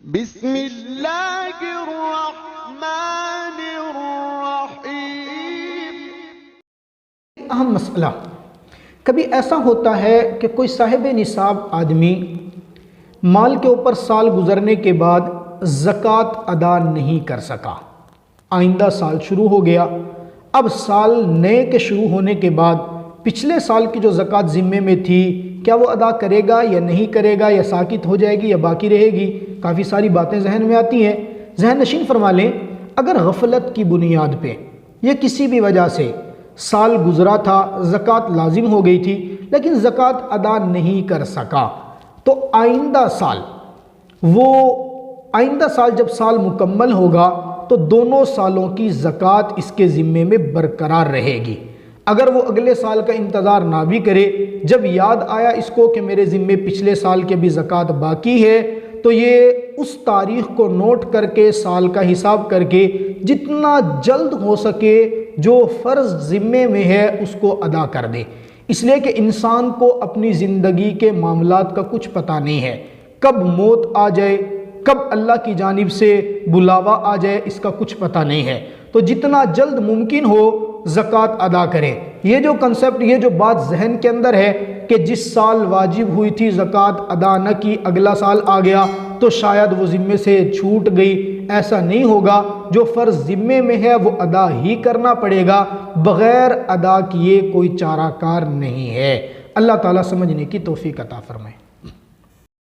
बिस्मिल्लाहिर्रहमानिर्रहीम। अहम मसला, कभी ऐसा होता है कि कोई साहिब निसाब आदमी माल के ऊपर साल गुजरने के बाद ज़कात अदा नहीं कर सका। आइंदा साल शुरू हो गया, अब साल नए के शुरू होने के बाद पिछले साल की जो ज़कात ज़िम्मे में थी, क्या वो अदा करेगा या नहीं करेगा, या साकित हो जाएगी या बाकी रहेगी। काफ़ी सारी बातें जहन में आती हैं। जहन नशीन फरमा लें, अगर गफलत की बुनियाद पे या किसी भी वजह से साल गुजरा था, ज़कात लाजिम हो गई थी, लेकिन ज़कात अदा नहीं कर सका, तो आइंदा साल जब साल मुकम्मल होगा तो दोनों सालों की ज़कात इसके ज़िम्मे में बरकरार रहेगी। अगर वो अगले साल का इंतज़ार ना भी करे, जब याद आया इसको कि मेरे ज़िम्मे पिछले साल के भी ज़कात बाकी है, तो ये उस तारीख़ को नोट करके साल का हिसाब करके जितना जल्द हो सके जो फ़र्ज़ ज़िम्मे में है उसको अदा कर दे। इसलिए कि इंसान को अपनी ज़िंदगी के मामलात का कुछ पता नहीं है, कब मौत आ जाए, कब अल्लाह की जानिब से बुलावा आ जाए, इसका कुछ पता नहीं है। तो जितना जल्द मुमकिन हो ज़कात अदा करें। ये जो कंसेप्ट, ये जो बात जहन के अंदर है कि जिस साल वाजिब हुई थी ज़कात अदा न की, अगला साल आ गया तो शायद वो ज़िम्मे से छूट गई, ऐसा नहीं होगा। जो फ़र्ज़ ज़िम्मे में है वो अदा ही करना पड़ेगा, बग़ैर अदा किए कोई चाराकार नहीं है। अल्लाह ताला समझने की तौफ़ीक़ अता फ़रमाए।